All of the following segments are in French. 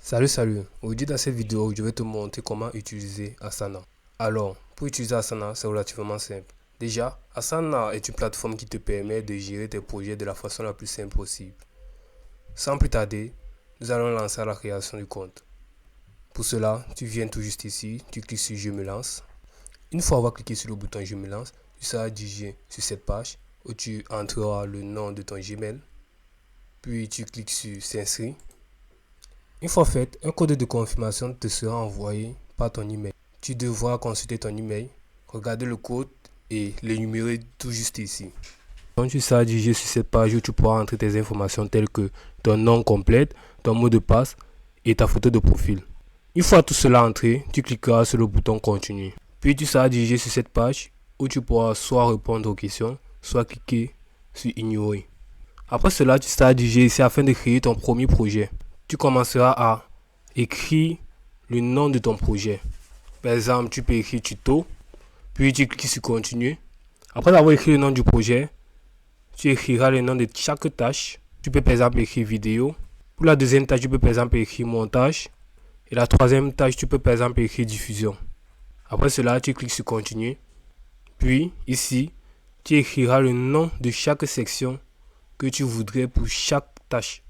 Salut, aujourd'hui dans cette vidéo, je vais te montrer comment utiliser Asana. Alors, pour utiliser Asana, c'est relativement simple. Déjà, Asana est une plateforme qui te permet de gérer tes projets de la façon la plus simple possible. Sans plus tarder, nous allons lancer la création du compte. Pour cela, tu viens tout juste ici, tu cliques sur Je me lance. Une fois avoir cliqué sur le bouton Je me lance, tu seras dirigé sur cette page où tu entreras le nom de ton Gmail. Puis tu cliques sur S'inscrire. Une fois fait, un code de confirmation te sera envoyé par ton email. Tu devras consulter ton email, regarder le code et l'énumérer tout juste ici. Donc tu seras dirigé sur cette page où tu pourras entrer tes informations telles que ton nom complet, ton mot de passe et ta photo de profil. Une fois tout cela entré, tu cliqueras sur le bouton Continuer. Puis tu seras dirigé sur cette page où tu pourras soit répondre aux questions, soit cliquer sur Ignorer. Après cela, tu seras dirigé ici afin de créer ton premier projet. Tu commenceras à écrire le nom de ton projet. Par exemple, tu peux écrire tuto, puis tu cliques sur continuer. Après avoir écrit le nom du projet, tu écriras le nom de chaque tâche. Tu peux par exemple écrire vidéo. Pour la deuxième tâche, tu peux par exemple écrire montage. Et la troisième tâche, tu peux par exemple écrire diffusion. Après cela, tu cliques sur continuer. Puis ici, tu écriras le nom de chaque section que tu voudrais pour chaque tâche.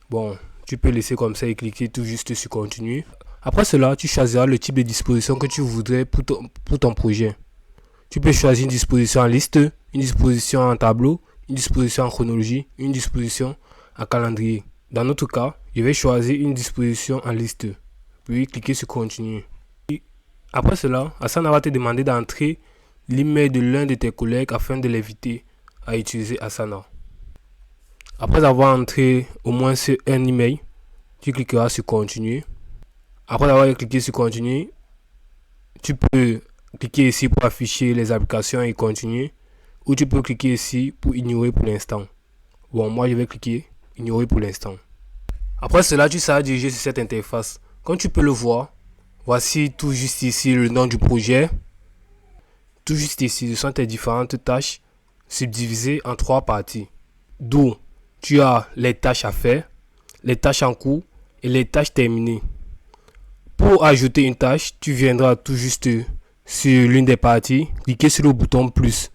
Bon, tu peux laisser comme ça et cliquer tout juste sur continuer. Après cela, tu choisiras le type de disposition que tu voudrais pour ton projet. Tu peux choisir une disposition en liste, une disposition en tableau, une disposition en chronologie, une disposition en calendrier. Dans notre cas, je vais choisir une disposition en liste. Puis cliquer sur continuer. Après cela, Asana va te demander d'entrer l'email de l'un de tes collègues afin de l'inviter à utiliser Asana. Après avoir entré au moins un email, tu cliqueras sur continuer. Après avoir cliqué sur continuer, tu peux cliquer ici pour afficher les applications et continuer. Ou tu peux cliquer ici pour ignorer pour l'instant. Bon, moi je vais cliquer ignorer pour l'instant. Après cela, tu seras dirigé sur cette interface. Comme tu peux le voir, voici tout juste ici le nom du projet. Tout juste ici, ce sont tes différentes tâches subdivisées en 3 parties. D'où tu as les tâches à faire, les tâches en cours et les tâches terminées. Pour ajouter une tâche, tu viendras tout juste sur l'une des parties, cliquer sur le bouton plus.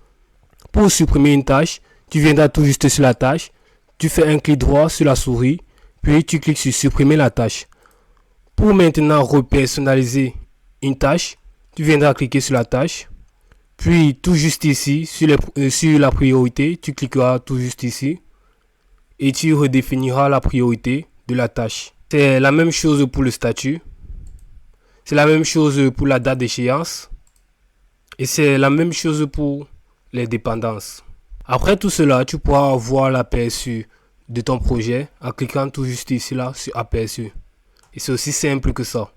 Pour supprimer une tâche, tu viendras tout juste sur la tâche, tu fais un clic droit sur la souris, puis tu cliques sur supprimer la tâche. Pour maintenant repersonnaliser une tâche, tu viendras cliquer sur la tâche, puis tout juste ici, sur la priorité, tu cliqueras tout juste ici et tu redéfiniras la priorité de la tâche. C'est la même chose pour le statut. C'est la même chose pour la date d'échéance. Et c'est la même chose pour les dépendances. Après tout cela, tu pourras voir l'aperçu de ton projet en cliquant tout juste ici là sur aperçu. Et c'est aussi simple que ça.